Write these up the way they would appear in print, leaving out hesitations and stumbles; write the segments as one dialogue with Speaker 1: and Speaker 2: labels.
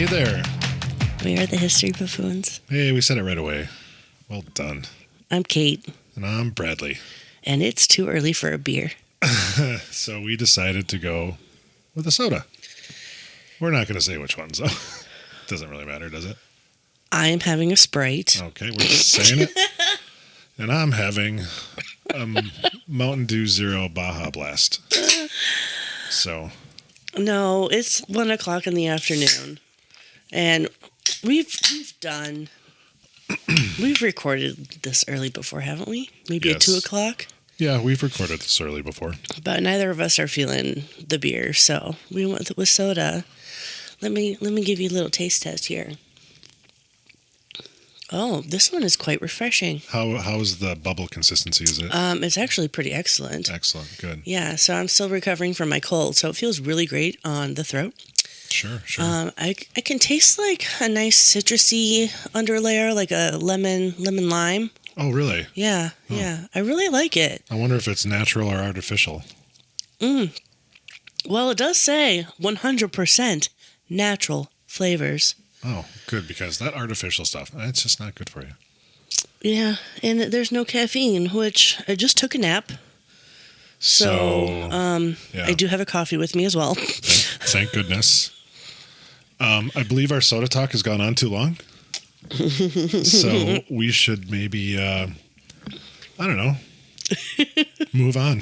Speaker 1: Hey there.
Speaker 2: We are the History Buffoons.
Speaker 1: Hey, we said it right away. Well done.
Speaker 2: I'm Kate.
Speaker 1: And I'm Bradley.
Speaker 2: And it's too early for a beer.
Speaker 1: So we decided to go with a soda. We're not going to say which ones, though. Doesn't really matter, does it?
Speaker 2: I am having a Sprite.
Speaker 1: Okay, we're just saying it. And I'm having Mountain Dew Zero Baja Blast. So.
Speaker 2: No, it's 1 o'clock in the afternoon. And we've recorded this early before, haven't we? Maybe
Speaker 1: Yes.
Speaker 2: at 2 o'clock?
Speaker 1: Yeah, we've recorded this early before.
Speaker 2: But neither of us are feeling the beer, so we went with soda. Let me give you a little taste test here. Oh, this one is quite refreshing.
Speaker 1: How is the bubble consistency? Is it?
Speaker 2: It's actually pretty excellent.
Speaker 1: Excellent, good.
Speaker 2: Yeah, so I'm still recovering from my cold, so it feels really great on the throat.
Speaker 1: Sure.
Speaker 2: I can taste like a nice citrusy underlayer, like a lemon lime.
Speaker 1: Oh, really?
Speaker 2: Yeah, yeah. I really like it.
Speaker 1: I wonder if it's natural or artificial.
Speaker 2: Well, it does say 100% natural flavors.
Speaker 1: Oh, good, because that artificial stuff, it's just not good for you.
Speaker 2: Yeah, and there's no caffeine, which I just took a nap. So,
Speaker 1: yeah.
Speaker 2: I do have a coffee with me as well.
Speaker 1: Thank goodness. I believe our soda talk has gone on too long. So we should maybe, I don't know, move on.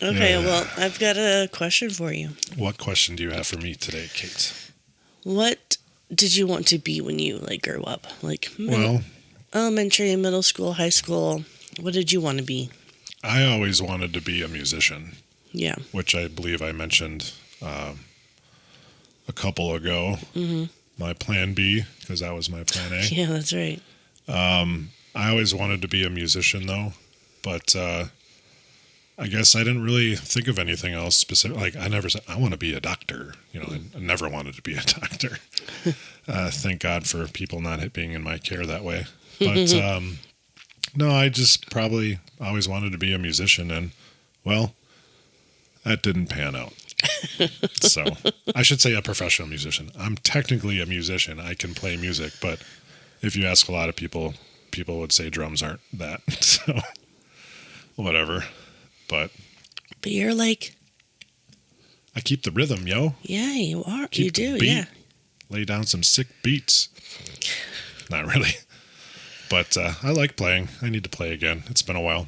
Speaker 2: Okay,
Speaker 1: Yeah.
Speaker 2: well, I've got a question for you.
Speaker 1: What question do you have for me today, Kate?
Speaker 2: What did you want to be when you grew up?
Speaker 1: Well,
Speaker 2: Elementary, middle school, high school. What did you want to be?
Speaker 1: I always wanted to be a musician.
Speaker 2: Yeah.
Speaker 1: Which I believe I mentioned a couple ago.
Speaker 2: Mm-hmm.
Speaker 1: My plan B, because that was my plan A.
Speaker 2: Yeah, that's right.
Speaker 1: I always wanted to be a musician, though, but I guess I didn't really think of anything else specific. Like, I never said, I want to be a doctor. I never wanted to be a doctor. Thank God for people not being in my care that way. But, no, I just probably always wanted to be a musician, and, well, that didn't pan out. So, I should say a professional musician. I'm technically a musician. I can play music, but if you ask a lot of people would say drums aren't that. So, whatever. But
Speaker 2: you're
Speaker 1: I keep the rhythm, yo.
Speaker 2: Yeah, you are.
Speaker 1: Keep
Speaker 2: you
Speaker 1: the
Speaker 2: do,
Speaker 1: beat.
Speaker 2: yeah.
Speaker 1: Lay down some sick beats. Not really. But I like playing. I need to play again. It's been a while.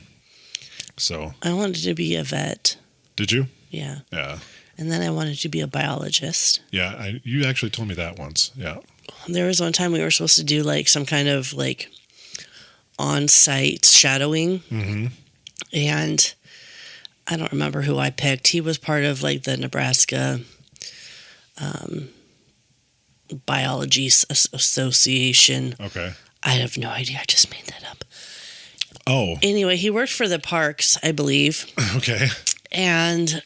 Speaker 1: So.
Speaker 2: I wanted to be a vet.
Speaker 1: Did you?
Speaker 2: Yeah.
Speaker 1: Yeah.
Speaker 2: And then I wanted to be a biologist.
Speaker 1: Yeah, you actually told me that once. Yeah.
Speaker 2: There was one time we were supposed to do some kind of on-site shadowing. Mm-hmm. And I don't remember who I picked. He was part of the Nebraska Biology Association.
Speaker 1: Okay.
Speaker 2: I have no idea. I just made that up.
Speaker 1: Oh.
Speaker 2: Anyway, he worked for the parks, I believe.
Speaker 1: Okay.
Speaker 2: And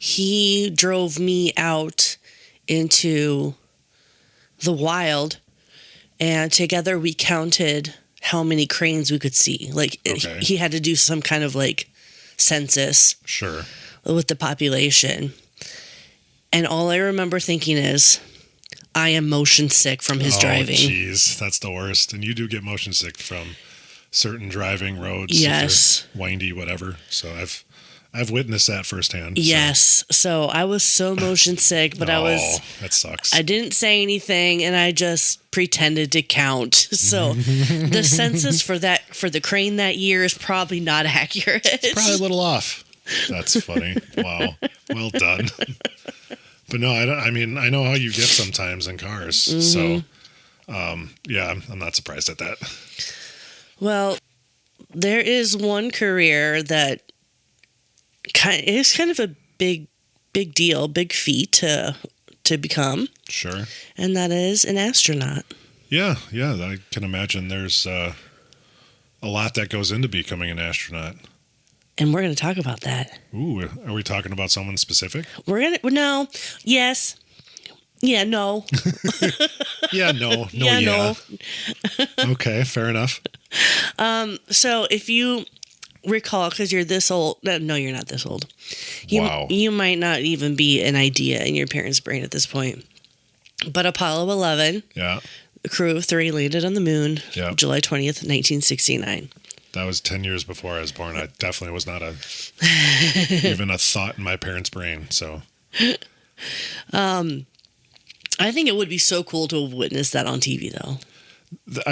Speaker 2: he drove me out into the wild, and together we counted how many cranes we could see.
Speaker 1: Okay.
Speaker 2: He had to do some kind of census.
Speaker 1: Sure.
Speaker 2: With the population. And all I remember thinking is, I am motion sick from his driving.
Speaker 1: Jeez, that's the worst. And you do get motion sick from certain driving roads.
Speaker 2: Yes.
Speaker 1: If they're windy, whatever. So I've witnessed that firsthand.
Speaker 2: Yes. So I was so motion sick, but
Speaker 1: that sucks.
Speaker 2: I didn't say anything, and I just pretended to count. So the census for the crane that year is probably not accurate.
Speaker 1: It's probably a little off. That's funny. Wow. Well done. But no, I know how you get sometimes in cars. Mm-hmm. So, yeah, I'm not surprised at that.
Speaker 2: Well, there is one career that is kind of a big deal, big feat to become.
Speaker 1: Sure.
Speaker 2: And that is an astronaut.
Speaker 1: Yeah, I can imagine there's a lot that goes into becoming an astronaut.
Speaker 2: And we're going to talk about that.
Speaker 1: Ooh, are we talking about someone specific?
Speaker 2: No, yes, yeah, no.
Speaker 1: Yeah, no,
Speaker 2: yeah. No.
Speaker 1: Okay, fair enough.
Speaker 2: So if you recall, because you're this old. No, you're not this old.
Speaker 1: Wow.
Speaker 2: You might not even be an idea in your parents' brain at this point. But Apollo 11,
Speaker 1: Yeah.
Speaker 2: the crew of 3 landed on the moon,
Speaker 1: Yeah.
Speaker 2: July 20th, 1969.
Speaker 1: That was 10 years before I was born. I definitely was not even a thought in my parents' brain. So,
Speaker 2: I think it would be so cool to have witnessed that on TV, though.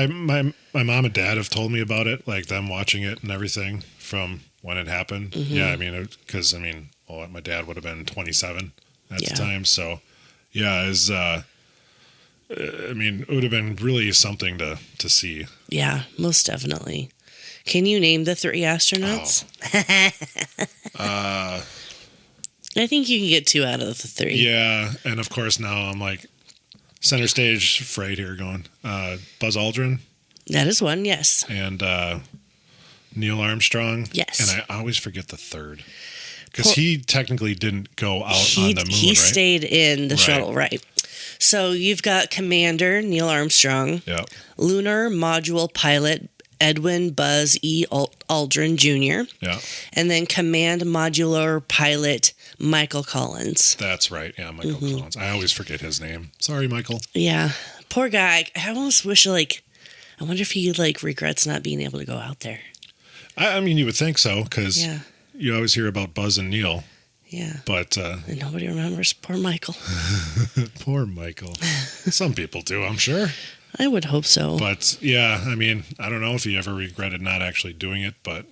Speaker 1: my mom and dad have told me about it, like them watching it and everything from when it happened.
Speaker 2: Mm-hmm.
Speaker 1: Yeah, I mean, because my dad would have been 27 at
Speaker 2: Yeah.
Speaker 1: the time. So, yeah, it would have been really something to see.
Speaker 2: Yeah, most definitely. Can you name the 3 astronauts?
Speaker 1: Oh.
Speaker 2: I think you can get 2 out of the 3.
Speaker 1: Yeah, and of course now I'm like center stage fright here going. Buzz Aldrin
Speaker 2: That is one, yes.
Speaker 1: and Neil Armstrong.
Speaker 2: Yes.
Speaker 1: And I always forget the third. Because he technically didn't go out on the moon,
Speaker 2: he
Speaker 1: right?
Speaker 2: stayed in the
Speaker 1: Right.
Speaker 2: shuttle, right. So you've got Commander Neil Armstrong,
Speaker 1: Yeah.
Speaker 2: Lunar Module Pilot Edwin Buzz E. Aldrin Jr.,
Speaker 1: Yeah.
Speaker 2: and then Command Modular Pilot Michael Collins.
Speaker 1: That's right. Yeah, Michael Collins. I always forget his name. Sorry, Michael.
Speaker 2: Yeah, poor guy. I almost wish, I wonder if he, regrets not being able to go out there.
Speaker 1: I mean, you would think so, because
Speaker 2: Yeah,
Speaker 1: you always hear about Buzz and Neil,
Speaker 2: yeah.
Speaker 1: but
Speaker 2: And nobody remembers poor Michael.
Speaker 1: poor Michael. Some people do, I'm sure.
Speaker 2: I would hope so.
Speaker 1: But yeah, I mean, I don't know if he ever regretted not actually doing it, but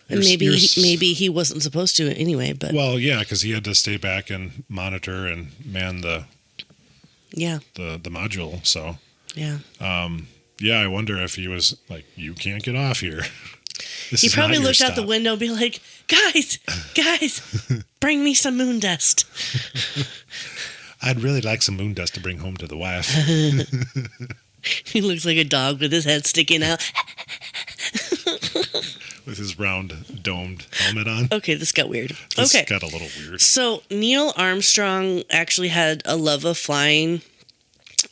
Speaker 2: And maybe he wasn't supposed to anyway, but
Speaker 1: well, yeah, because he had to stay back and monitor and man the
Speaker 2: yeah,
Speaker 1: module. So
Speaker 2: yeah.
Speaker 1: yeah, I wonder if he was like, "You can't get off here." This
Speaker 2: He
Speaker 1: is not
Speaker 2: probably
Speaker 1: your
Speaker 2: looked out the
Speaker 1: stop.
Speaker 2: window and be like, guys, bring me some moon dust.
Speaker 1: I'd really like some moon dust to bring home to the wife.
Speaker 2: He looks like a dog with his head sticking out.
Speaker 1: With his round domed helmet on.
Speaker 2: Okay, this got weird.
Speaker 1: This
Speaker 2: Okay.
Speaker 1: got a little weird.
Speaker 2: So Neil Armstrong actually had a love of flying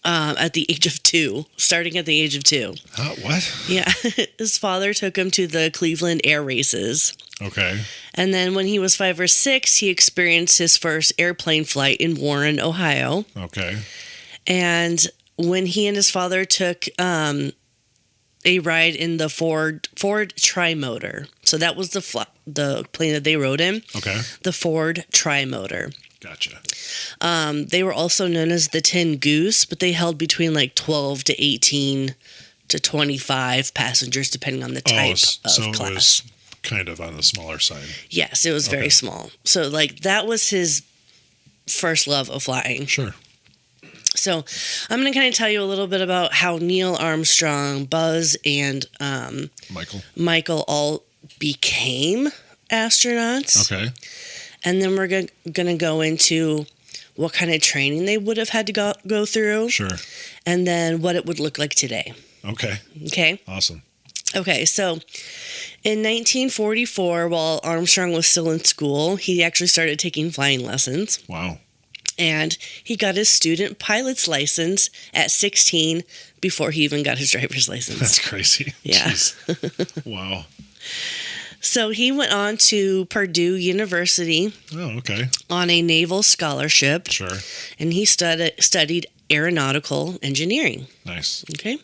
Speaker 2: at the age of 2, starting at the age of 2.
Speaker 1: What?
Speaker 2: Yeah. His father took him to the Cleveland air races.
Speaker 1: Okay.
Speaker 2: And then when he was 5 or 6, he experienced his first airplane flight in Warren, Ohio.
Speaker 1: Okay.
Speaker 2: And when he and his father took a ride in the Ford Trimotor. So that was the plane that they rode in.
Speaker 1: Okay.
Speaker 2: The Ford Trimotor.
Speaker 1: Gotcha.
Speaker 2: They were also known as the Tin Goose, but they held between 12 to 18 to 25 passengers, depending on the type
Speaker 1: so
Speaker 2: of class.
Speaker 1: it was kind of on the smaller side.
Speaker 2: Yes, it was very
Speaker 1: Okay.
Speaker 2: small. So that was his first love of flying.
Speaker 1: Sure.
Speaker 2: So I'm going to kind of tell you a little bit about how Neil Armstrong, Buzz, and Michael all became astronauts.
Speaker 1: Okay.
Speaker 2: And then we're going to go into what kind of training they would have had to go through.
Speaker 1: Sure.
Speaker 2: And then what it would look like today.
Speaker 1: Okay.
Speaker 2: Okay?
Speaker 1: Awesome.
Speaker 2: Okay, so in 1944, while Armstrong was still in school, he actually started taking flying lessons.
Speaker 1: Wow.
Speaker 2: And he got his student pilot's license at 16 before he even got his driver's license.
Speaker 1: That's crazy.
Speaker 2: Yeah.
Speaker 1: Jeez. Wow.
Speaker 2: So he went on to Purdue University
Speaker 1: Oh, okay.
Speaker 2: on a naval scholarship,
Speaker 1: Sure.
Speaker 2: and he studied aeronautical engineering.
Speaker 1: Nice.
Speaker 2: Okay.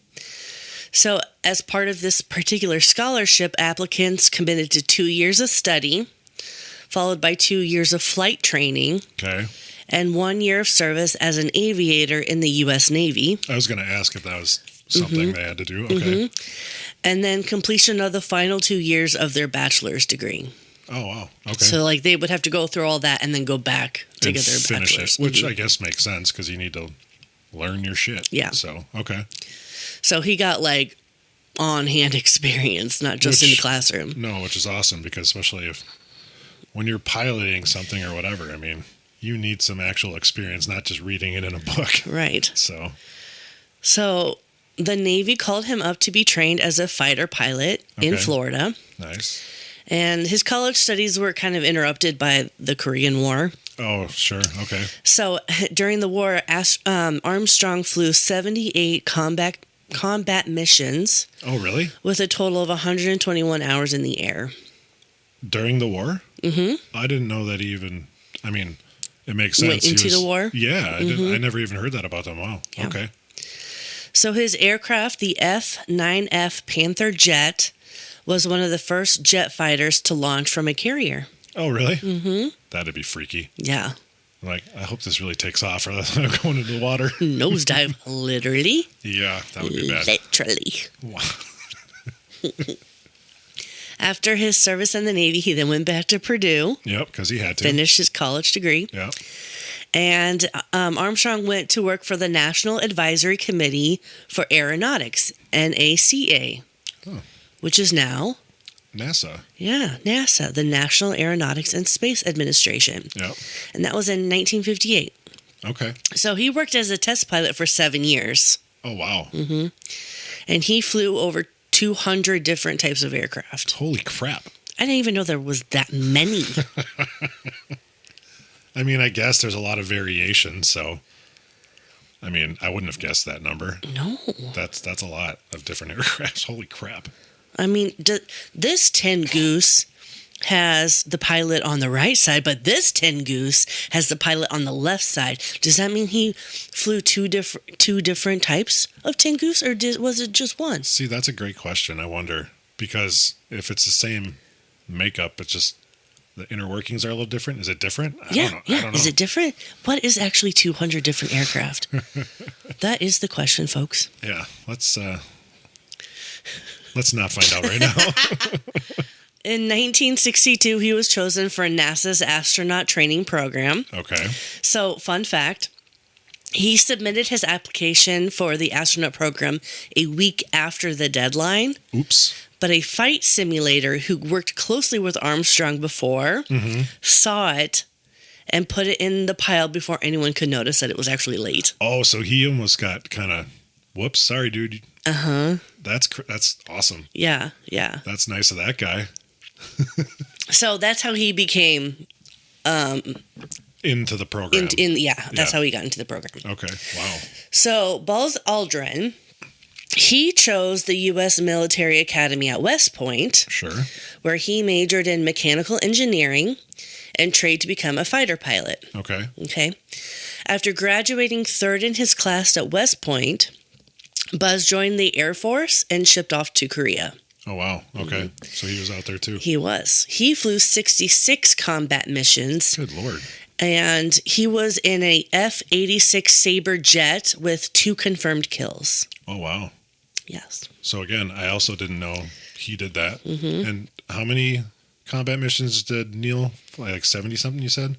Speaker 2: So as part of this particular scholarship, applicants committed to 2 years of study, followed by 2 years of flight training,
Speaker 1: Okay.
Speaker 2: and 1 year of service as an aviator in the U.S. Navy.
Speaker 1: I was going to ask if that was something they had to do. Okay.
Speaker 2: And then completion of the final 2 years of their bachelor's degree.
Speaker 1: Oh, wow. Okay.
Speaker 2: So, they would have to go through all that and then go back to
Speaker 1: And
Speaker 2: get their
Speaker 1: finish
Speaker 2: bachelor's.
Speaker 1: it, which I guess makes sense because you need to learn your shit.
Speaker 2: Yeah.
Speaker 1: So, okay.
Speaker 2: So he got, on-hand experience, not just in the classroom.
Speaker 1: No, which is awesome because especially when you're piloting something or whatever, I mean, you need some actual experience, not just reading it in a book.
Speaker 2: Right.
Speaker 1: So,
Speaker 2: the Navy called him up to be trained as a fighter pilot in
Speaker 1: Okay.
Speaker 2: Florida.
Speaker 1: nice.
Speaker 2: And his college studies were kind of interrupted by the Korean War.
Speaker 1: Oh, sure. Okay.
Speaker 2: So during the war, Armstrong flew 78 combat missions
Speaker 1: Oh, really?
Speaker 2: with a total of 121 hours in the air.
Speaker 1: During the war? Mm-hmm. I didn't know that he even. I mean, it makes sense.
Speaker 2: Went into the war?
Speaker 1: Yeah, I never even heard that about them. Wow.
Speaker 2: Yeah.
Speaker 1: Okay.
Speaker 2: So his aircraft, the F-9F Panther jet, was one of the first jet fighters to launch from a carrier.
Speaker 1: Oh, really? Mm-hmm. That'd be freaky.
Speaker 2: Yeah.
Speaker 1: Like, I hope this really takes off, or else I'm going into the water.
Speaker 2: Nosedive, literally.
Speaker 1: Yeah, that would be bad.
Speaker 2: Literally.
Speaker 1: Wow.
Speaker 2: After his service in the Navy, he then went back to Purdue.
Speaker 1: Yep, because he had to.
Speaker 2: Finished his college degree.
Speaker 1: Yeah.
Speaker 2: And Armstrong went to work for the National Advisory Committee for Aeronautics, NACA, which is now
Speaker 1: NASA.
Speaker 2: Yeah, NASA, the National Aeronautics and Space Administration.
Speaker 1: Yeah.
Speaker 2: And that was in 1958.
Speaker 1: Okay.
Speaker 2: So he worked as a test pilot for 7 years.
Speaker 1: Oh, wow.
Speaker 2: Mm-hmm. And he flew over 200 different types of aircraft.
Speaker 1: Holy crap.
Speaker 2: I didn't even know there was that many.
Speaker 1: I mean, I guess there's a lot of variation, so I mean, I wouldn't have guessed that number.
Speaker 2: No.
Speaker 1: That's a lot of different aircrafts. Holy crap.
Speaker 2: I mean, this Tin Goose has the pilot on the right side, but this Tin Goose has the pilot on the left side. Does that mean he flew two different types of Tin Goose, or was it just one?
Speaker 1: See, that's a great question. I wonder, because if it's the same makeup, it's just the inner workings are a little different. Is it different? I don't know.
Speaker 2: Is it different? What is actually 200 different aircraft? That is the question, folks.
Speaker 1: Yeah, let's not find out right now.
Speaker 2: In 1962, he was chosen for NASA's astronaut training program.
Speaker 1: Okay.
Speaker 2: So, fun fact, he submitted his application for the astronaut program a week after the deadline.
Speaker 1: Oops.
Speaker 2: But a flight simulator who worked closely with Armstrong before saw it and put it in the pile before anyone could notice that it was actually late.
Speaker 1: Oh, so he almost got kind of, whoops, sorry, dude.
Speaker 2: Uh-huh.
Speaker 1: That's awesome.
Speaker 2: Yeah.
Speaker 1: That's nice of that guy.
Speaker 2: So that's how he became
Speaker 1: into the program.
Speaker 2: That's how he got into the program.
Speaker 1: Okay, wow.
Speaker 2: So Buzz Aldrin, he chose the U.S. Military Academy at West Point.
Speaker 1: Sure.
Speaker 2: Where he majored in mechanical engineering and trained to become a fighter pilot.
Speaker 1: Okay.
Speaker 2: After graduating third in his class at West Point, Buzz joined the Air Force and shipped off to Korea.
Speaker 1: Oh, wow. Okay. So he was out there too.
Speaker 2: He was. He flew 66 combat missions.
Speaker 1: Good Lord.
Speaker 2: And he was in a F-86 Sabre jet with 2 confirmed kills.
Speaker 1: Oh, wow.
Speaker 2: Yes.
Speaker 1: So again, I also didn't know he did that. And how many combat missions did Neil fly? Like 70 something, you said?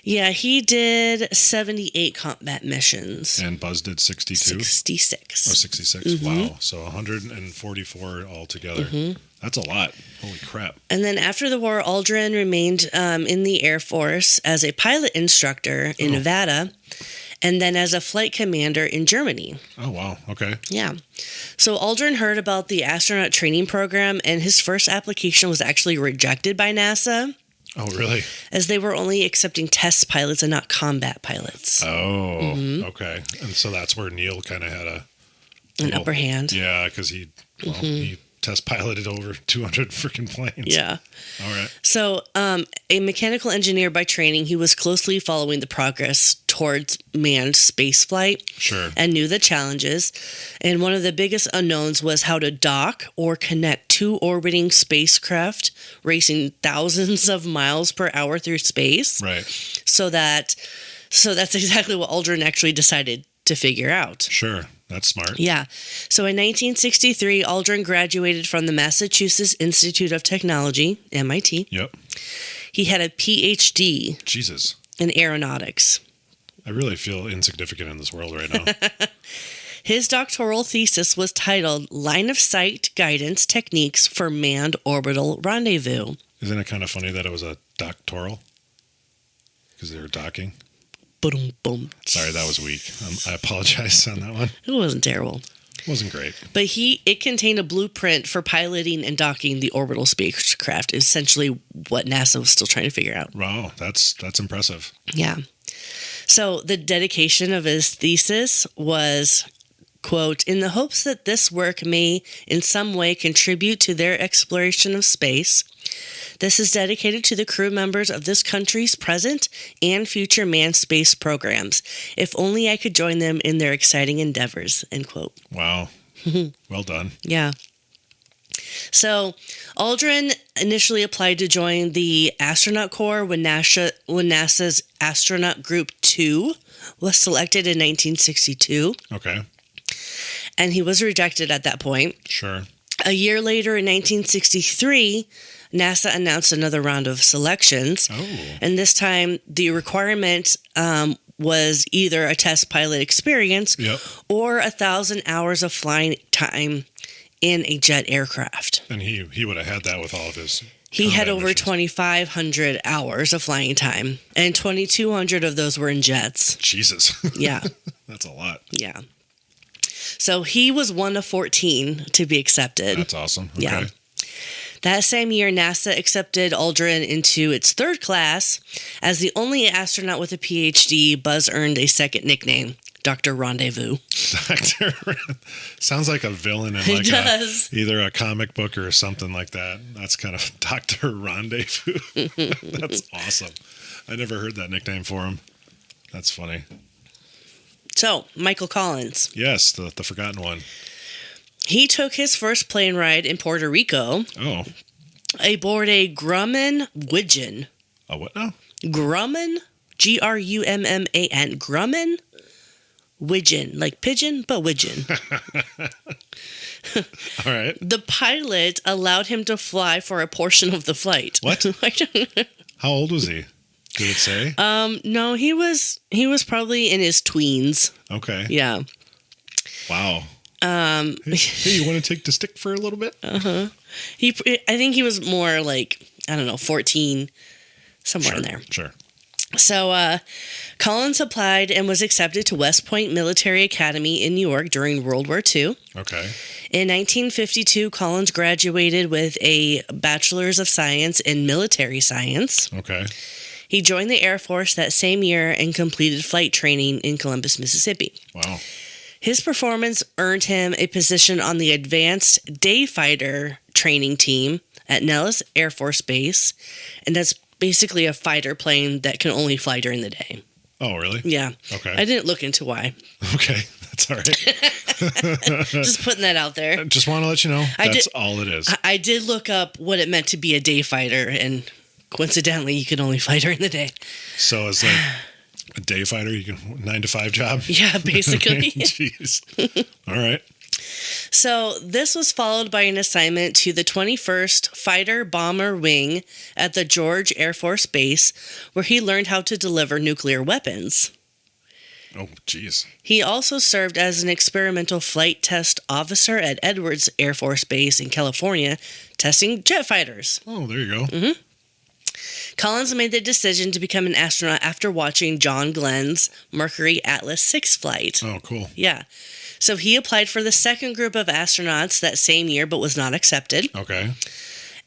Speaker 2: Yeah, he did 78 combat missions.
Speaker 1: And Buzz did 62?
Speaker 2: 66.
Speaker 1: Oh, 66. Wow. So 144 altogether. That's a lot. Holy crap.
Speaker 2: And then after the war, Aldrin remained in the Air Force as a pilot instructor in Nevada, and then as a flight commander in Germany.
Speaker 1: Oh, wow. Okay.
Speaker 2: Yeah. So Aldrin heard about the astronaut training program, and his first application was actually rejected by NASA.
Speaker 1: Oh, really?
Speaker 2: As they were only accepting test pilots and not combat pilots.
Speaker 1: Oh, okay. And so that's where Neil kind of had
Speaker 2: an upper hand.
Speaker 1: Yeah, because he test piloted over 200 freaking planes.
Speaker 2: Yeah.
Speaker 1: All right.
Speaker 2: So, a mechanical engineer by training, he was closely following the progress towards manned spaceflight.
Speaker 1: Sure.
Speaker 2: And knew the challenges. And one of the biggest unknowns was how to dock or connect 2 orbiting spacecraft racing thousands of miles per hour through space.
Speaker 1: Right.
Speaker 2: So that's exactly what Aldrin actually decided to figure out.
Speaker 1: Sure. That's smart.
Speaker 2: Yeah. So in 1963, Aldrin graduated from the Massachusetts Institute of Technology, MIT.
Speaker 1: Yep.
Speaker 2: He had a PhD
Speaker 1: Jesus.
Speaker 2: in aeronautics.
Speaker 1: I really feel insignificant in this world right now.
Speaker 2: His doctoral thesis was titled Line of Sight Guidance Techniques for Manned Orbital Rendezvous.
Speaker 1: Isn't it kind of funny that it was a doctoral? Because they were docking?
Speaker 2: Boom, boom.
Speaker 1: Sorry, that was weak. I apologize on that one.
Speaker 2: It wasn't terrible.
Speaker 1: It wasn't great.
Speaker 2: But it contained a blueprint for piloting and docking the orbital spacecraft, essentially what NASA was still trying to figure out.
Speaker 1: Wow, that's impressive.
Speaker 2: Yeah. So the dedication of his thesis was quote, in the hopes that this work may in some way contribute to their exploration of space. This is dedicated to the crew members of this country's present and future manned space programs. If only I could join them in their exciting endeavors, end quote.
Speaker 1: Wow. Well done.
Speaker 2: Yeah. So Aldrin initially applied to join the astronaut corps when NASA's astronaut group 2 was selected in 1962.
Speaker 1: Okay.
Speaker 2: And he was rejected at that point.
Speaker 1: Sure.
Speaker 2: A year later, in 1963, NASA announced another round of selections.
Speaker 1: Oh.
Speaker 2: And this time, the requirement was either a test pilot experience or 1,000 hours of flying time in a jet aircraft.
Speaker 1: And he would have had that with all of his.
Speaker 2: He had over
Speaker 1: missions.
Speaker 2: 2,500 hours of flying time, and 2,200 of those were in jets.
Speaker 1: Jesus.
Speaker 2: Yeah.
Speaker 1: That's a lot.
Speaker 2: Yeah. So he was one of 14 to be accepted.
Speaker 1: That's awesome. Okay.
Speaker 2: Yeah. That same year, NASA accepted Aldrin into its third class. As the only astronaut with a PhD, Buzz earned a second nickname, Dr. Rendezvous.
Speaker 1: Doctor sounds like a villain in like either a comic book or something like that. That's kind of Dr. Rendezvous. That's awesome. I never heard that nickname for him. That's funny.
Speaker 2: So, Michael Collins.
Speaker 1: Yes, the forgotten one.
Speaker 2: He took his first plane ride in Puerto Rico.
Speaker 1: Oh.
Speaker 2: Aboard a Grumman Widgeon.
Speaker 1: A what now?
Speaker 2: Grumman? Grumman. Grumman? Widgeon. Like pigeon, but widgeon.
Speaker 1: All right.
Speaker 2: The pilot allowed him to fly for a portion of the flight.
Speaker 1: What? How old was he? Did it say?
Speaker 2: No, he was probably in his tweens.
Speaker 1: Okay.
Speaker 2: Yeah.
Speaker 1: Wow. Hey, you want to take the stick for a little bit?
Speaker 2: Uh-huh. I think he was more like, I don't know, 14, somewhere in there.
Speaker 1: Sure.
Speaker 2: So Collins applied and was accepted to West Point Military Academy in New York during World War II.
Speaker 1: Okay.
Speaker 2: In 1952, Collins graduated with a Bachelor's of Science in Military Science.
Speaker 1: Okay.
Speaker 2: He joined the Air Force that same year and completed flight training in Columbus, Mississippi.
Speaker 1: Wow.
Speaker 2: His performance earned him a position on the Advanced Day Fighter training team at Nellis Air Force Base, and that's basically a fighter plane that can only fly during the day.
Speaker 1: Oh, really?
Speaker 2: Yeah.
Speaker 1: Okay.
Speaker 2: I didn't look into why.
Speaker 1: Okay, that's all right.
Speaker 2: Just putting that out there.
Speaker 1: Just want to let you know that's all it is.
Speaker 2: I did look up what it meant to be a day fighter, and coincidentally, you can only fly during the day.
Speaker 1: So it's like a day fighter, you can 9 to 5 job?
Speaker 2: Yeah, basically.
Speaker 1: Jeez. All right.
Speaker 2: So this was followed by an assignment to the 21st Fighter Bomber Wing at the George Air Force Base, where he learned how to deliver nuclear weapons.
Speaker 1: Oh, jeez.
Speaker 2: He also served as an experimental flight test officer at Edwards Air Force Base in California, testing jet fighters.
Speaker 1: Oh, there you go.
Speaker 2: Mm-hmm. Collins made the decision to become an astronaut after watching John Glenn's Mercury Atlas 6 flight.
Speaker 1: Oh, cool.
Speaker 2: Yeah. So he applied for the second group of astronauts that same year, but was not accepted.
Speaker 1: Okay.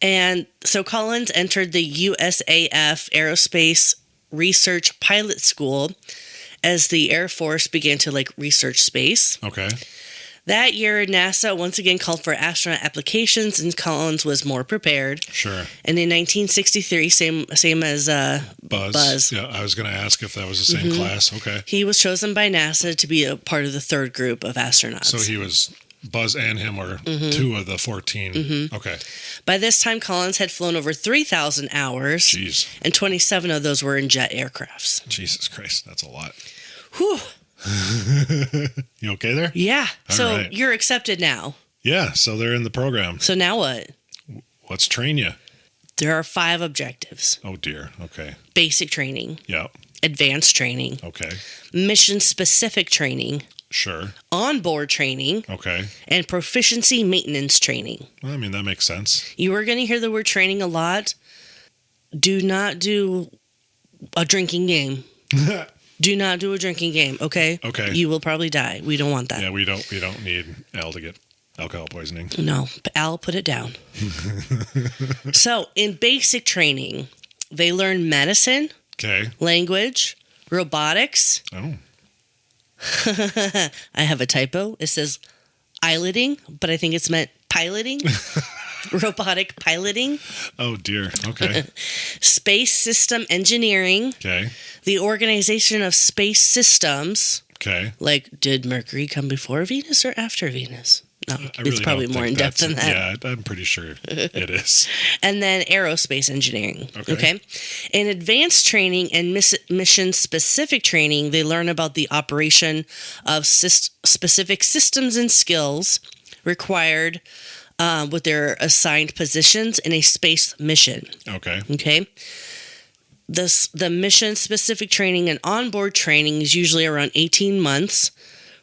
Speaker 2: And so Collins entered the USAF Aerospace Research Pilot School as the Air Force began to research space.
Speaker 1: Okay.
Speaker 2: That year, NASA once again called for astronaut applications, and Collins was more prepared.
Speaker 1: Sure.
Speaker 2: And in 1963, same as Buzz.
Speaker 1: Yeah, I was going to ask if that was the same class. Okay.
Speaker 2: He was chosen by NASA to be a part of the third group of astronauts.
Speaker 1: So he was, Buzz and him were 2 of the 14. Okay.
Speaker 2: By this time, Collins had flown over 3,000 hours.
Speaker 1: Jeez.
Speaker 2: And 27 of those were in jet aircrafts.
Speaker 1: Jesus Christ, that's a lot.
Speaker 2: Whew.
Speaker 1: You okay there?
Speaker 2: Yeah. So
Speaker 1: right.
Speaker 2: You're accepted now.
Speaker 1: Yeah, so they're in the program.
Speaker 2: So now what?
Speaker 1: Let's train you.
Speaker 2: There are 5 objectives.
Speaker 1: Oh, dear. Okay.
Speaker 2: Basic training.
Speaker 1: Yeah.
Speaker 2: Advanced training.
Speaker 1: Okay.
Speaker 2: Mission-specific training.
Speaker 1: Sure.
Speaker 2: Onboard training.
Speaker 1: Okay.
Speaker 2: And proficiency maintenance training.
Speaker 1: Well, I mean, that makes sense.
Speaker 2: You are going to hear the word training a lot. Do not do a drinking game. Do not do a drinking game, okay?
Speaker 1: Okay.
Speaker 2: You will probably die. We don't want that.
Speaker 1: Yeah, we don't need Al to get alcohol poisoning.
Speaker 2: No, Al, put it down. So, in basic training, they learn medicine,
Speaker 1: Okay.
Speaker 2: language, robotics,
Speaker 1: Oh.
Speaker 2: I have a typo. It says eyelidding, but I think it's meant piloting. Robotic piloting.
Speaker 1: Oh, dear. Okay.
Speaker 2: Space system engineering.
Speaker 1: Okay.
Speaker 2: The organization of space systems.
Speaker 1: Okay.
Speaker 2: Like, did Mercury come before Venus or after Venus? No,
Speaker 1: I
Speaker 2: it's
Speaker 1: really
Speaker 2: probably
Speaker 1: don't
Speaker 2: more
Speaker 1: think
Speaker 2: in depth than that.
Speaker 1: Yeah, I'm pretty sure it is.
Speaker 2: And then aerospace engineering.
Speaker 1: Okay.
Speaker 2: In advanced training and mission-specific training, they learn about the operation of specific systems and skills required with their assigned positions in a space mission.
Speaker 1: Okay.
Speaker 2: Okay. The mission-specific training and onboard training is usually around 18 months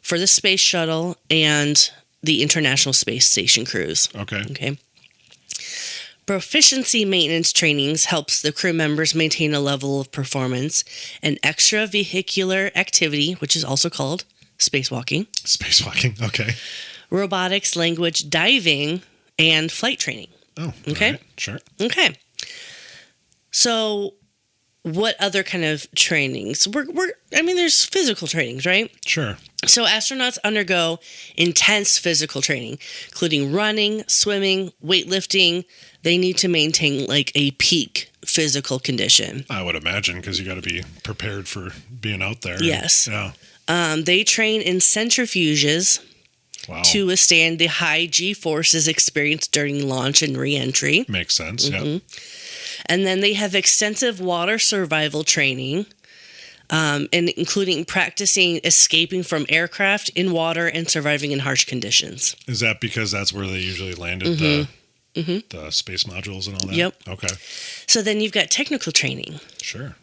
Speaker 2: for the space shuttle and the International Space Station crews.
Speaker 1: Okay.
Speaker 2: Okay. Proficiency maintenance trainings helps the crew members maintain a level of performance and extravehicular activity, which is also called spacewalking,
Speaker 1: Spacewalking. Okay.
Speaker 2: robotics, language, diving, and flight training.
Speaker 1: Oh,
Speaker 2: Okay.
Speaker 1: all right. Sure.
Speaker 2: Okay. So what other kind of trainings? There's physical trainings, right?
Speaker 1: Sure.
Speaker 2: So astronauts undergo intense physical training, including running, swimming, weightlifting. They need to maintain like a peak physical condition.
Speaker 1: I would imagine because you got to be prepared for being out there.
Speaker 2: Yes.
Speaker 1: Yeah.
Speaker 2: They train in centrifuges
Speaker 1: Wow.
Speaker 2: to withstand the high G-forces experienced during launch and re-entry.
Speaker 1: Makes sense. Yeah.
Speaker 2: And then they have extensive water survival training, and including practicing escaping from aircraft in water and surviving in harsh conditions.
Speaker 1: Is that because that's where they usually landed the space modules and all that?
Speaker 2: Yep.
Speaker 1: Okay.
Speaker 2: So then you've got technical training.
Speaker 1: Sure.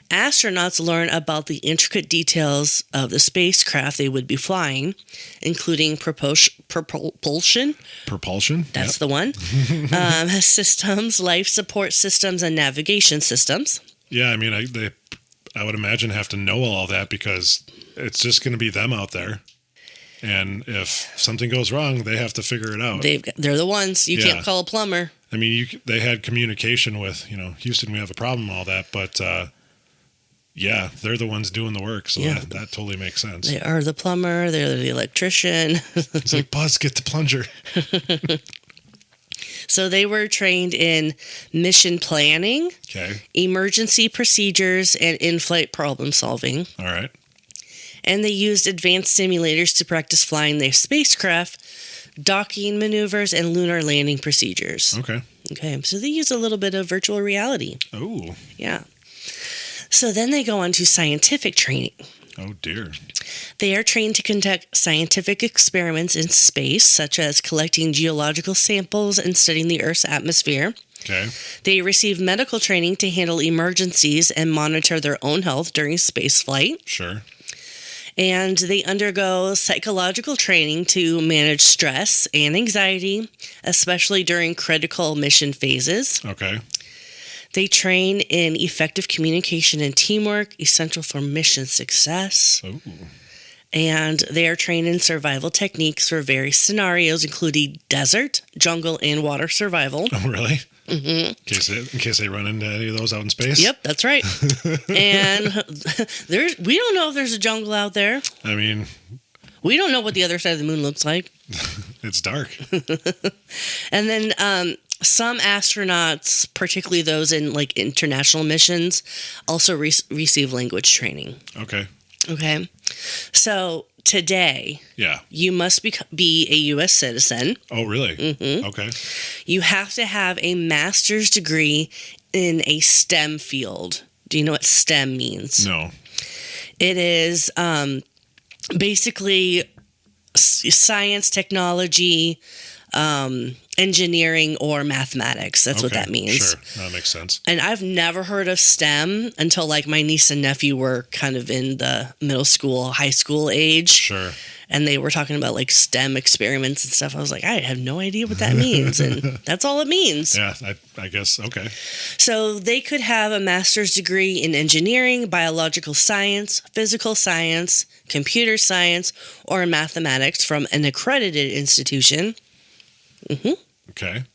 Speaker 2: Astronauts learn about the intricate details of the spacecraft they would be flying, including propulsion.
Speaker 1: Propulsion.
Speaker 2: That's the one. Systems, life support systems, and navigation systems.
Speaker 1: Yeah. I mean, I would imagine have to know all that because it's just going to be them out there. And if something goes wrong, they have to figure it out.
Speaker 2: They're the ones. You can't call a plumber.
Speaker 1: I mean, they had communication with, Houston, we have a problem, all that. But, yeah, they're the ones doing the work. So that totally makes sense.
Speaker 2: They are the plumber. They're the electrician.
Speaker 1: It's like, Buzz, get the plunger.
Speaker 2: So they were trained in mission planning, emergency procedures, and in-flight problem solving.
Speaker 1: All right.
Speaker 2: And they used advanced simulators to practice flying their spacecraft, docking maneuvers, and lunar landing procedures.
Speaker 1: Okay.
Speaker 2: So they use a little bit of virtual reality.
Speaker 1: Oh.
Speaker 2: Yeah. So then they go on to scientific training.
Speaker 1: Oh, dear.
Speaker 2: They are trained to conduct scientific experiments in space, such as collecting geological samples and studying the Earth's atmosphere.
Speaker 1: Okay.
Speaker 2: They receive medical training to handle emergencies and monitor their own health during space flight.
Speaker 1: Sure.
Speaker 2: And they undergo psychological training to manage stress and anxiety, especially during critical mission phases.
Speaker 1: Okay.
Speaker 2: They train in effective communication and teamwork, essential for mission success.
Speaker 1: Ooh.
Speaker 2: And they are trained in survival techniques for various scenarios, including desert, jungle, and water survival.
Speaker 1: Oh, really? Mm-hmm. In case they run into any of those out in space?
Speaker 2: Yep, that's right. And we don't know if there's a jungle out there.
Speaker 1: I mean,
Speaker 2: we don't know what the other side of the moon looks like.
Speaker 1: It's dark.
Speaker 2: And then some astronauts, particularly those in like international missions, also receive language training.
Speaker 1: Okay.
Speaker 2: So today, you must be a U.S. citizen.
Speaker 1: Oh, really?
Speaker 2: Mm-hmm.
Speaker 1: Okay.
Speaker 2: You have to have a master's degree in a STEM field. Do you know what STEM means?
Speaker 1: No.
Speaker 2: It is basically science, technology, engineering, or mathematics. That's what that means.
Speaker 1: Sure, that makes sense.
Speaker 2: And I've never heard of STEM until like my niece and nephew were kind of in the middle school, high school age.
Speaker 1: Sure.
Speaker 2: And they were talking about like STEM experiments and stuff. I was like, I have no idea what that means. And that's all it means.
Speaker 1: Yeah, I guess. Okay.
Speaker 2: So they could have a master's degree in engineering, biological science, physical science, computer science, or mathematics from an accredited institution. Mm-hmm.
Speaker 1: Okay.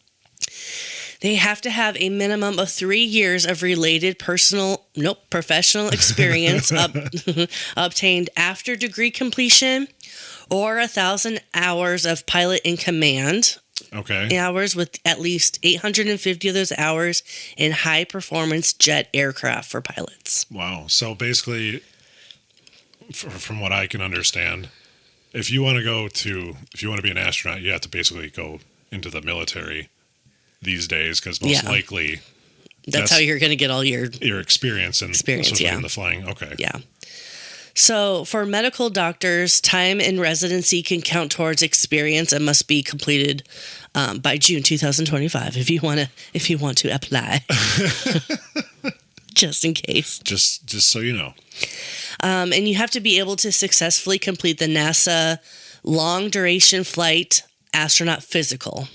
Speaker 2: They have to have a minimum of 3 years of related professional experience obtained after degree completion, or 1,000 hours of pilot in command.
Speaker 1: Okay.
Speaker 2: Hours, with at least 850 of those hours in high performance jet aircraft for pilots.
Speaker 1: Wow. So basically, from what I can understand, if you want to be an astronaut, you have to basically go into the military these days, because most likely
Speaker 2: that's how you're going to get all your
Speaker 1: experience especially in the flying. Okay.
Speaker 2: Yeah. So for medical doctors, time in residency can count towards experience and must be completed by June 2025 if you want to apply. Just in case.
Speaker 1: Just so you know.
Speaker 2: And you have to be able to successfully complete the NASA long duration flight astronaut physical.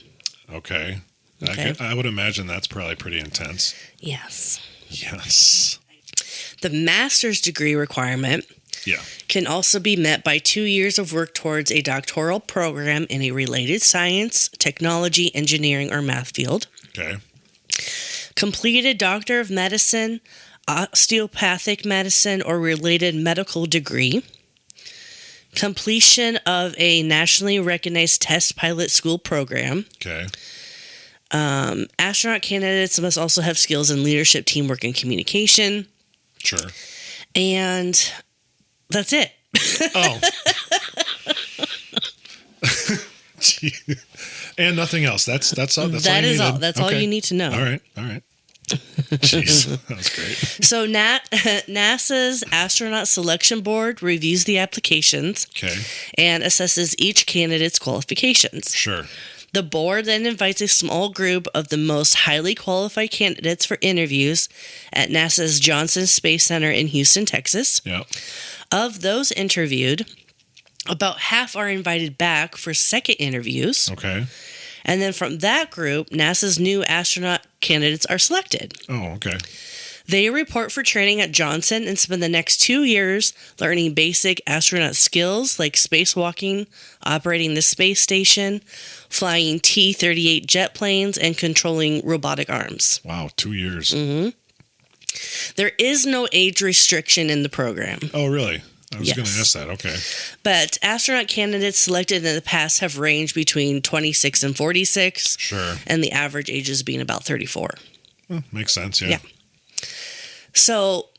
Speaker 1: Okay. I would imagine that's probably pretty intense.
Speaker 2: Yes. The master's degree requirement can also be met by 2 years of work towards a doctoral program in a related science, technology, engineering, or math field.
Speaker 1: Okay.
Speaker 2: Completed Doctor of Medicine, osteopathic medicine, or related medical degree. Completion of a nationally recognized test pilot school program.
Speaker 1: Okay.
Speaker 2: Astronaut candidates must also have skills in leadership, teamwork, and communication.
Speaker 1: Sure.
Speaker 2: And that's it.
Speaker 1: Oh. And nothing else. That's all.
Speaker 2: That is all. That's all you need to know.
Speaker 1: All right. Jeez, that was great.
Speaker 2: So NASA's Astronaut Selection Board reviews the applications and assesses each candidate's qualifications.
Speaker 1: Sure.
Speaker 2: The board then invites a small group of the most highly qualified candidates for interviews at NASA's Johnson Space Center in Houston, Texas.
Speaker 1: Yeah.
Speaker 2: Of those interviewed, about half are invited back for second interviews.
Speaker 1: Okay.
Speaker 2: And then from that group, NASA's new astronaut candidates are selected.
Speaker 1: Oh, okay.
Speaker 2: They report for training at Johnson and spend the next 2 years learning basic astronaut skills like spacewalking, operating the space station, flying T-38 jet planes, and controlling robotic arms.
Speaker 1: Wow, 2 years.
Speaker 2: Mm-hmm. There is no age restriction in the program.
Speaker 1: Oh, really? I was going to ask that. Okay.
Speaker 2: But astronaut candidates selected in the past have ranged between 26 and 46.
Speaker 1: Sure.
Speaker 2: And the average ages being about 34.
Speaker 1: Well, makes sense, yeah.
Speaker 2: So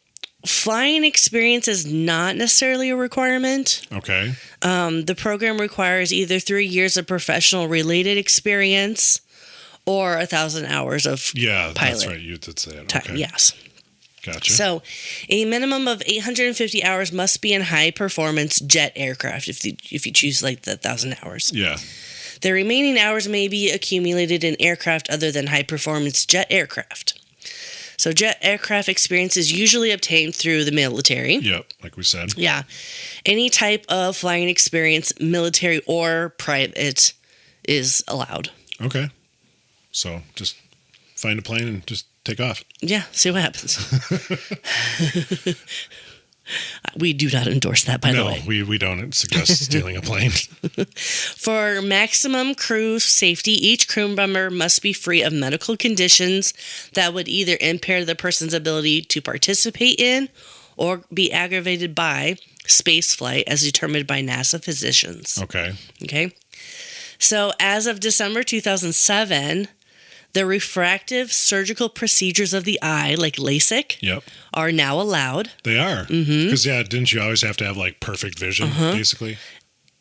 Speaker 2: flying experience is not necessarily a requirement.
Speaker 1: Okay.
Speaker 2: The program requires either 3 years of professional related experience or 1,000 hours of pilot.
Speaker 1: That's right. You did say it. Okay.
Speaker 2: Yes.
Speaker 1: Gotcha.
Speaker 2: So a minimum of 850 hours must be in high performance jet aircraft if you choose like the 1,000 hours.
Speaker 1: Yeah.
Speaker 2: The remaining hours may be accumulated in aircraft other than high performance jet aircraft. So jet aircraft experience is usually obtained through the military.
Speaker 1: Yep, like we said.
Speaker 2: Yeah. Any type of flying experience, military or private, is allowed.
Speaker 1: Okay. So just find a plane and just take off.
Speaker 2: Yeah, see what happens. We do not endorse that, by the way.
Speaker 1: No, we don't suggest stealing a plane.
Speaker 2: For maximum crew safety, each crew member must be free of medical conditions that would either impair the person's ability to participate in or be aggravated by spaceflight as determined by NASA physicians. Okay. So as of December 2007, the refractive surgical procedures of the eye, like LASIK, are now allowed.
Speaker 1: They are? Because, didn't you always have to have, like, perfect vision, basically?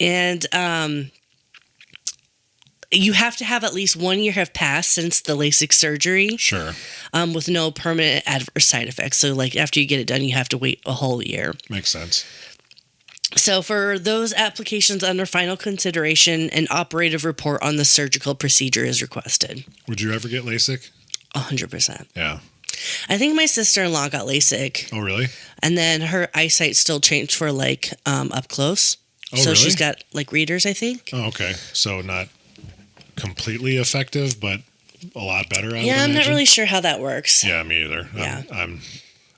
Speaker 2: And you have to have at least 1 year have passed since the LASIK surgery.
Speaker 1: Sure.
Speaker 2: With no permanent adverse side effects. So, like, after you get it done, you have to wait a whole year.
Speaker 1: Makes sense.
Speaker 2: So for those applications under final consideration, an operative report on the surgical procedure is requested.
Speaker 1: Would you ever get LASIK?
Speaker 2: 100%.
Speaker 1: Yeah.
Speaker 2: I think my sister-in-law got LASIK.
Speaker 1: Oh, really?
Speaker 2: And then her eyesight still changed for like up close.
Speaker 1: Oh,
Speaker 2: so
Speaker 1: really?
Speaker 2: she's got like readers, I think.
Speaker 1: Oh, okay. So not completely effective, but a lot better, I would
Speaker 2: I'm
Speaker 1: imagine.
Speaker 2: not really sure how that works.
Speaker 1: Yeah, me either.
Speaker 2: Yeah.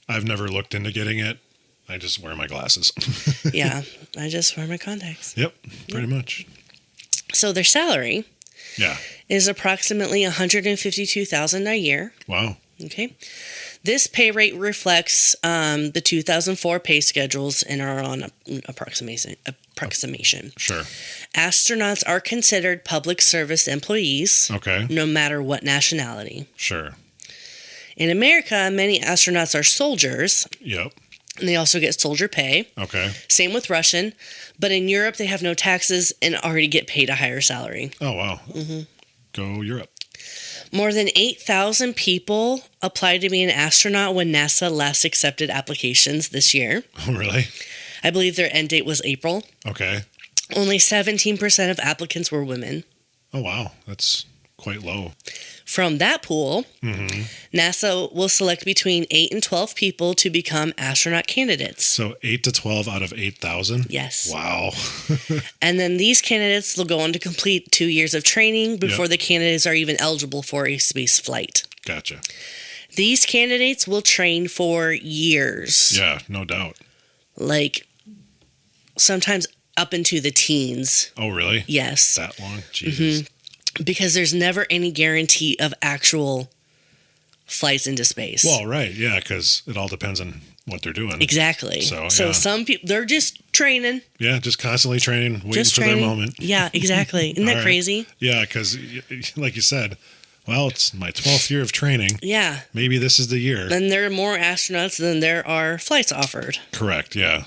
Speaker 1: I've never looked into getting it. I just wear my glasses.
Speaker 2: Yeah, I just wear my contacts.
Speaker 1: Yep, pretty much.
Speaker 2: So their salary
Speaker 1: Yeah.
Speaker 2: is approximately $152,000 a year.
Speaker 1: Wow.
Speaker 2: Okay. This pay rate reflects the 2004 pay schedules and are on approximation.
Speaker 1: Sure.
Speaker 2: Astronauts are considered public service employees,
Speaker 1: Okay.
Speaker 2: no matter what nationality.
Speaker 1: Sure.
Speaker 2: In America, many astronauts are soldiers,
Speaker 1: Yep.
Speaker 2: and they also get soldier pay.
Speaker 1: Okay.
Speaker 2: Same with Russian, but in Europe, they have no taxes and already get paid a higher salary.
Speaker 1: Oh, wow. Go Europe.
Speaker 2: More than 8,000 people applied to be an astronaut when NASA last accepted applications this year.
Speaker 1: Oh, really?
Speaker 2: I believe their end date was April.
Speaker 1: Okay.
Speaker 2: Only 17% of applicants were women.
Speaker 1: Oh, wow. That's quite low.
Speaker 2: From that pool, NASA will select between 8 and 12 people to become astronaut candidates.
Speaker 1: So 8 to 12 out of 8,000?
Speaker 2: Yes.
Speaker 1: Wow.
Speaker 2: And then these candidates will go on to complete 2 years of training before the candidates are even eligible for a space flight.
Speaker 1: Gotcha.
Speaker 2: These candidates will train for years.
Speaker 1: Yeah, no doubt.
Speaker 2: Like, sometimes up into the teens.
Speaker 1: Oh, really?
Speaker 2: Yes.
Speaker 1: That long? Jesus.
Speaker 2: Because there's never any guarantee of actual flights into space.
Speaker 1: Well, right. Yeah, because it all depends on what they're doing.
Speaker 2: Exactly.
Speaker 1: So, yeah.
Speaker 2: Some people, they're just training.
Speaker 1: Yeah, just constantly training, waiting
Speaker 2: Just
Speaker 1: for
Speaker 2: training.
Speaker 1: their moment.
Speaker 2: Yeah, exactly. Isn't that
Speaker 1: All right.
Speaker 2: crazy?
Speaker 1: Yeah, because like you said, well, it's my 12th year of training.
Speaker 2: Yeah.
Speaker 1: Maybe this is the year.
Speaker 2: And there are more astronauts than there are flights offered.
Speaker 1: Correct, yeah.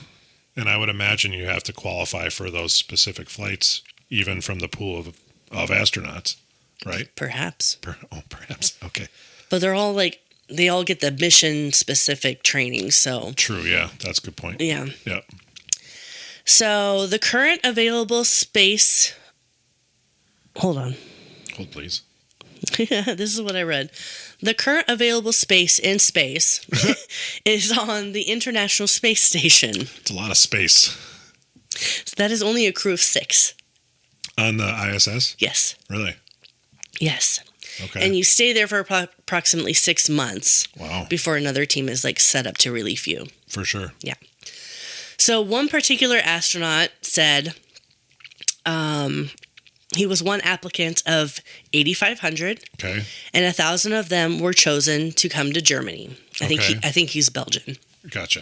Speaker 1: And I would imagine you have to qualify for those specific flights, even from the pool of astronauts, right?
Speaker 2: Perhaps.
Speaker 1: Perhaps. Okay.
Speaker 2: But they're all like, they all get the mission specific training. So,
Speaker 1: True, yeah. That's a good point.
Speaker 2: yeah.
Speaker 1: Yep.
Speaker 2: So the current available space. Hold on.
Speaker 1: Hold, please.
Speaker 2: This is what I read. The current available space in space is on the International Space Station.
Speaker 1: It's a lot of space.
Speaker 2: So that is only a crew of 6.
Speaker 1: On the ISS?
Speaker 2: Yes.
Speaker 1: Really?
Speaker 2: Yes.
Speaker 1: Okay.
Speaker 2: And you stay there for approximately 6 months
Speaker 1: Wow.
Speaker 2: before another team is like set up to relieve you.
Speaker 1: For sure.
Speaker 2: Yeah. So one particular astronaut said he was one applicant of 8,500,
Speaker 1: Okay.
Speaker 2: and 1,000 of them were chosen to come to Germany. I think he's Belgian.
Speaker 1: Gotcha.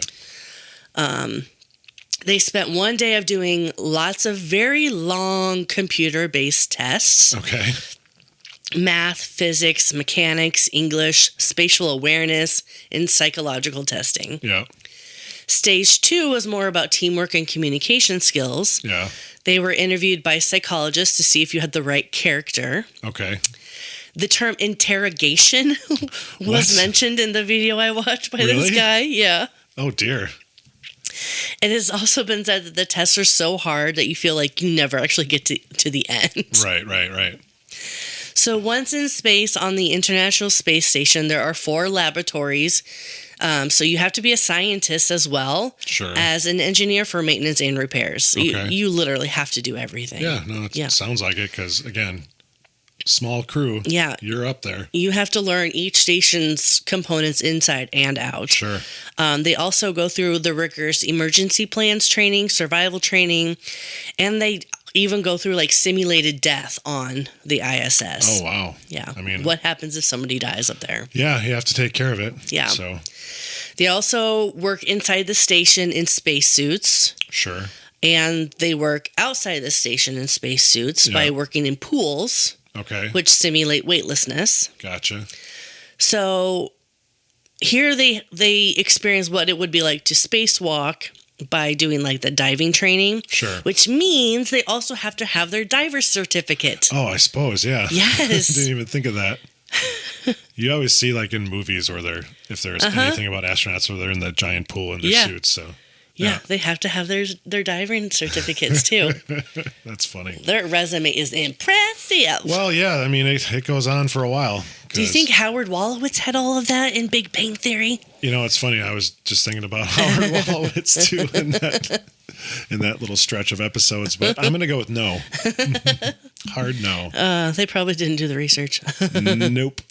Speaker 2: They spent one day of doing lots of very long computer-based tests.
Speaker 1: Okay.
Speaker 2: Math, physics, mechanics, English, spatial awareness, and psychological testing.
Speaker 1: Yeah.
Speaker 2: Stage 2 was more about teamwork and communication skills.
Speaker 1: Yeah.
Speaker 2: They were interviewed by psychologists to see if you had the right character.
Speaker 1: Okay.
Speaker 2: The term interrogation was
Speaker 1: What?
Speaker 2: mentioned in the video I watched by this
Speaker 1: Really?
Speaker 2: guy. Yeah.
Speaker 1: Oh, dear.
Speaker 2: It has also been said that the tests are so hard that you feel like you never actually get to the end.
Speaker 1: Right.
Speaker 2: So once in space on the International Space Station, there are 4 laboratories. So you have to be a scientist as well
Speaker 1: Sure.
Speaker 2: as an engineer for maintenance and repairs.
Speaker 1: Okay.
Speaker 2: You literally have to do everything.
Speaker 1: Yeah, no, it sounds like it because, again, small crew.
Speaker 2: Yeah.
Speaker 1: You're up there.
Speaker 2: You have to learn each station's components inside and out.
Speaker 1: Sure.
Speaker 2: They also go through the rigorous emergency plans training, survival training, and they even go through like simulated death on the ISS.
Speaker 1: Oh, wow.
Speaker 2: Yeah.
Speaker 1: I mean,
Speaker 2: what happens if somebody dies up there?
Speaker 1: Yeah, you have to take care of it.
Speaker 2: Yeah.
Speaker 1: So,
Speaker 2: They also work inside the station in spacesuits,
Speaker 1: sure.
Speaker 2: and they work outside the station in spacesuits by working in pools,
Speaker 1: Okay.
Speaker 2: which simulate weightlessness.
Speaker 1: Gotcha.
Speaker 2: So here they experience what it would be like to spacewalk by doing like the diving training.
Speaker 1: Sure.
Speaker 2: Which means they also have to have their diver's certificate.
Speaker 1: Oh, I suppose, yeah.
Speaker 2: Yes.
Speaker 1: Didn't even think of that. You always see, like, in movies where if there's anything about astronauts where they're in that giant pool in their suits, so.
Speaker 2: Yeah, they have to have their diving certificates too.
Speaker 1: That's funny.
Speaker 2: Their resume is impressive.
Speaker 1: Well, yeah, I mean, it goes on for a while.
Speaker 2: Do you think Howard Wolowitz had all of that in Big Bang Theory?
Speaker 1: You know, it's funny. I was just thinking about Howard Wolowitz, too, in that little stretch of episodes, but I'm going to go with no. Hard no.
Speaker 2: They probably didn't do the research.
Speaker 1: Nope.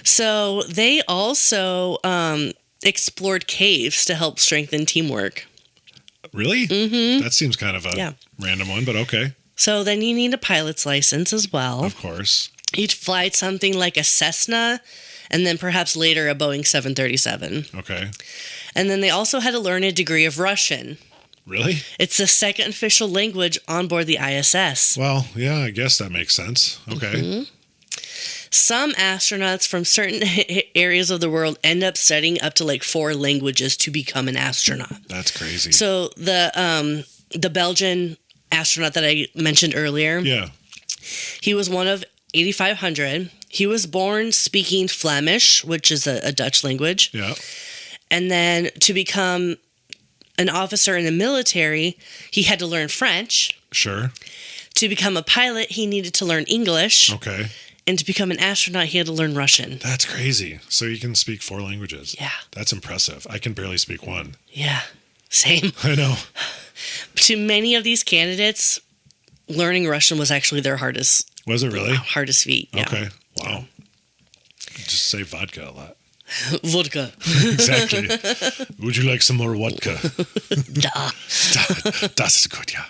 Speaker 2: So they also explored caves to help strengthen teamwork.
Speaker 1: Really? Mm-hmm. That seems kind of a random one, but okay.
Speaker 2: So then you need a pilot's license as well.
Speaker 1: Of course.
Speaker 2: You'd fly something like a Cessna and then perhaps later a Boeing 737.
Speaker 1: Okay.
Speaker 2: And then they also had to learn a degree of Russian.
Speaker 1: Really?
Speaker 2: It's the second official language on board the ISS.
Speaker 1: Well, yeah, I guess that makes sense. Okay.
Speaker 2: Some astronauts from certain areas of the world end up studying up to like 4 languages to become an astronaut.
Speaker 1: That's crazy.
Speaker 2: So the Belgian astronaut that I mentioned earlier,
Speaker 1: yeah.
Speaker 2: he was one of 8,500. He was born speaking Flemish, which is a Dutch language.
Speaker 1: Yeah.
Speaker 2: And then to become an officer in the military, he had to learn French.
Speaker 1: Sure.
Speaker 2: To become a pilot, he needed to learn English.
Speaker 1: Okay.
Speaker 2: And to become an astronaut, he had to learn Russian.
Speaker 1: That's crazy. So you can speak 4 languages.
Speaker 2: Yeah.
Speaker 1: That's impressive. I can barely speak 1.
Speaker 2: Yeah. Same.
Speaker 1: I know.
Speaker 2: To many of these candidates, learning Russian was actually their hardest.
Speaker 1: Was it really?
Speaker 2: Hardest feat. Yeah.
Speaker 1: Okay. Wow. Just say vodka a lot.
Speaker 2: Vodka.
Speaker 1: Exactly. Would you like some more vodka?
Speaker 2: Da.
Speaker 1: Das ist gut, ja.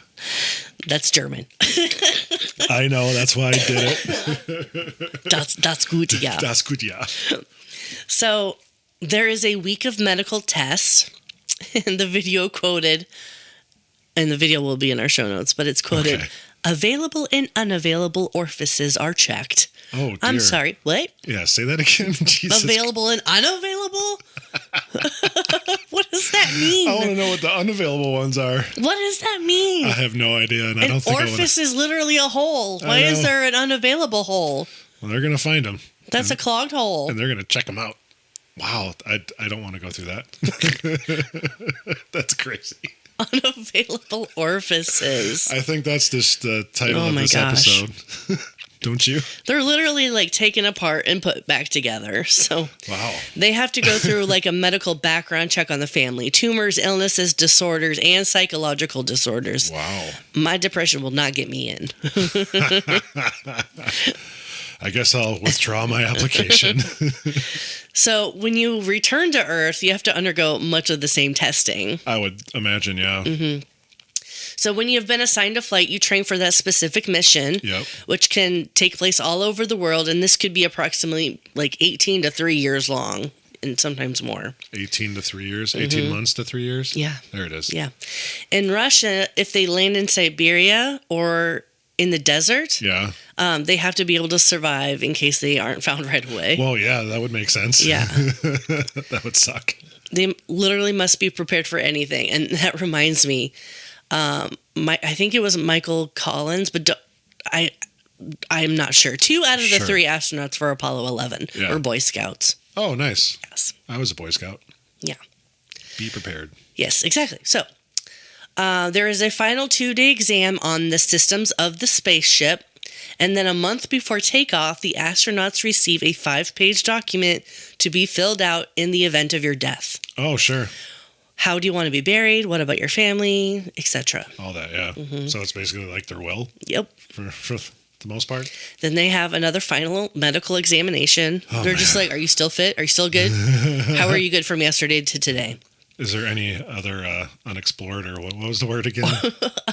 Speaker 2: That's German.
Speaker 1: I know. That's why I did it.
Speaker 2: That's gut, yeah.
Speaker 1: Das gut, ja.
Speaker 2: So there is a week of medical tests, and the video quoted, and the video will be in our show notes, but it's quoted,
Speaker 1: Okay.
Speaker 2: available and unavailable orifices are checked.
Speaker 1: Oh, dear.
Speaker 2: I'm sorry, what?
Speaker 1: Yeah, say that again. Jesus.
Speaker 2: Available and unavailable? What does that mean?
Speaker 1: I want to know what the unavailable ones are.
Speaker 2: What does that mean?
Speaker 1: I have no idea, and I
Speaker 2: An
Speaker 1: don't think
Speaker 2: orifice is literally a hole.
Speaker 1: I
Speaker 2: Why is
Speaker 1: know.
Speaker 2: there an unavailable hole?
Speaker 1: Well, they're going to find them.
Speaker 2: That's a clogged hole.
Speaker 1: And they're going to check them out. Wow. I don't want to go through that. That's crazy.
Speaker 2: Unavailable orifices.
Speaker 1: I think that's just the title
Speaker 2: Oh
Speaker 1: of
Speaker 2: my
Speaker 1: this
Speaker 2: gosh.
Speaker 1: episode. Don't you?
Speaker 2: They're literally like taken apart and put back together. So
Speaker 1: Wow.
Speaker 2: they have to go through like a medical background check on the family, tumors, illnesses, disorders, and psychological disorders.
Speaker 1: Wow.
Speaker 2: My depression will not get me in.
Speaker 1: I guess I'll withdraw my application.
Speaker 2: So when you return to Earth, you have to undergo much of the same testing.
Speaker 1: I would imagine, yeah.
Speaker 2: So when you've been assigned a flight, you train for that specific mission,
Speaker 1: Yep.
Speaker 2: which can take place all over the world. And this could be approximately like 18 to 3 years long and sometimes more.
Speaker 1: 18 to 3 years? 18 months to 3 years?
Speaker 2: Yeah.
Speaker 1: There it is.
Speaker 2: Yeah. In Russia, if they land in Siberia or in the desert,
Speaker 1: Yeah.
Speaker 2: they have to be able to survive in case they aren't found right away.
Speaker 1: Well, yeah, that would make sense.
Speaker 2: Yeah.
Speaker 1: That would suck.
Speaker 2: They literally must be prepared for anything. And that reminds me, I think it was Michael Collins, but I'm not sure. 2 out of the
Speaker 1: Sure.
Speaker 2: 3 astronauts for Apollo 11
Speaker 1: Yeah.
Speaker 2: were Boy Scouts.
Speaker 1: Oh, nice.
Speaker 2: Yes.
Speaker 1: I was a Boy Scout.
Speaker 2: Yeah.
Speaker 1: Be prepared.
Speaker 2: Yes, exactly. So there is a final 2-day exam on the systems of the spaceship. And then a month before takeoff, the astronauts receive a 5-page document to be filled out in the event of your death.
Speaker 1: Oh, sure.
Speaker 2: How do you want to be buried? What about your family? Etc.
Speaker 1: All that, yeah. So it's basically like their will
Speaker 2: Yep.
Speaker 1: for the most part.
Speaker 2: Then they have another final medical examination.
Speaker 1: Oh,
Speaker 2: They're just
Speaker 1: man.
Speaker 2: like, are you still fit? Are you still good? How are you good from yesterday to today?
Speaker 1: Is there any other unexplored, or what was the word again?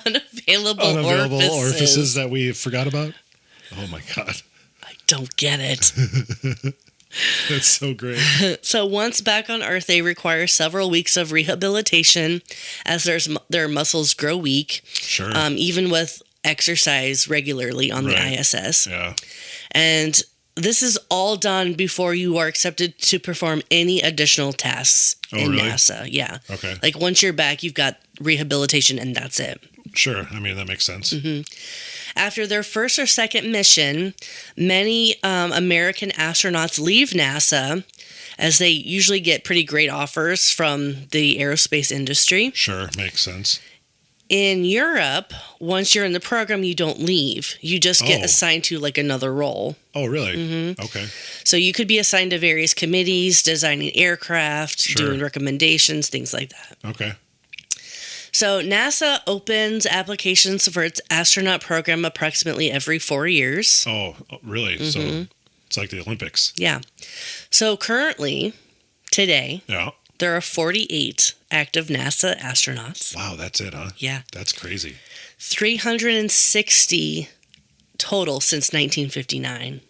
Speaker 2: Unavailable
Speaker 1: Unavailable
Speaker 2: orifices.
Speaker 1: orifices that we forgot about? Oh, my God.
Speaker 2: I don't get it.
Speaker 1: That's so great.
Speaker 2: So once back on Earth, they require several weeks of rehabilitation as their muscles grow weak,
Speaker 1: Sure.
Speaker 2: even with exercise regularly on
Speaker 1: Right.
Speaker 2: the ISS.
Speaker 1: Yeah.
Speaker 2: And this is all done before you are accepted to perform any additional tasks in
Speaker 1: really?
Speaker 2: NASA. Yeah.
Speaker 1: Okay.
Speaker 2: Like once you're back, you've got rehabilitation and that's it.
Speaker 1: Sure. I mean, that makes sense.
Speaker 2: After their first or second mission, many American astronauts leave NASA as they usually get pretty great offers from the aerospace industry.
Speaker 1: Sure. Makes sense.
Speaker 2: In Europe, once you're in the program, you don't leave. You just get
Speaker 1: Oh.
Speaker 2: assigned to like another role.
Speaker 1: Oh, really? Okay.
Speaker 2: So you could be assigned to various committees, designing aircraft,
Speaker 1: Sure.
Speaker 2: doing recommendations, things like that.
Speaker 1: Okay.
Speaker 2: So NASA opens applications for its astronaut program approximately every 4 years.
Speaker 1: Oh, really? So it's like the Olympics.
Speaker 2: Yeah. So currently, today,
Speaker 1: Yeah.
Speaker 2: there are 48 active NASA astronauts.
Speaker 1: Wow, that's it, huh?
Speaker 2: Yeah.
Speaker 1: That's crazy.
Speaker 2: 360 total since 1959.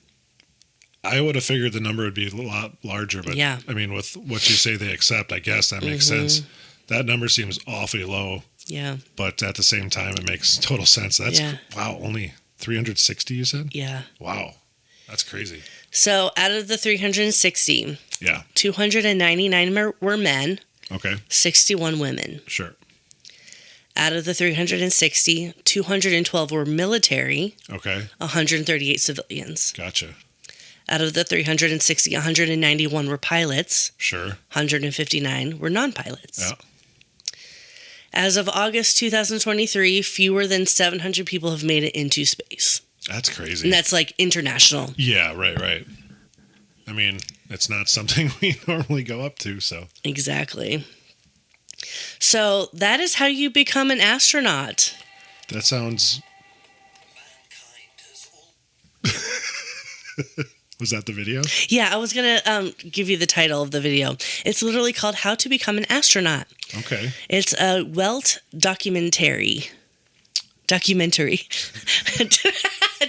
Speaker 1: I would have figured the number would be a lot larger, but
Speaker 2: Yeah.
Speaker 1: I mean, with what you say they accept, I guess that makes sense. That number seems awfully low,
Speaker 2: Yeah.
Speaker 1: but at the same time, it makes total sense. That's
Speaker 2: Yeah.
Speaker 1: wow, only 360, you said?
Speaker 2: Yeah.
Speaker 1: Wow, that's crazy.
Speaker 2: So out of the 360,
Speaker 1: Yeah.
Speaker 2: 299 were men,
Speaker 1: Okay.
Speaker 2: 61 women.
Speaker 1: Sure.
Speaker 2: Out of the 360, 212 were military,
Speaker 1: Okay.
Speaker 2: 138 civilians.
Speaker 1: Gotcha.
Speaker 2: Out of the 360, 191 were pilots,
Speaker 1: Sure.
Speaker 2: 159 were non-pilots.
Speaker 1: Yeah.
Speaker 2: As of August 2023, fewer than 700 people have made it into space.
Speaker 1: That's crazy.
Speaker 2: And that's like international.
Speaker 1: Yeah. Right. I mean, it's not something we normally go up to. So.
Speaker 2: Exactly. So that is how you become an astronaut.
Speaker 1: That sounds. Was that the video?
Speaker 2: Yeah, I was going to give you the title of the video. It's literally called How to Become an Astronaut.
Speaker 1: Okay.
Speaker 2: It's a Welt documentary. Did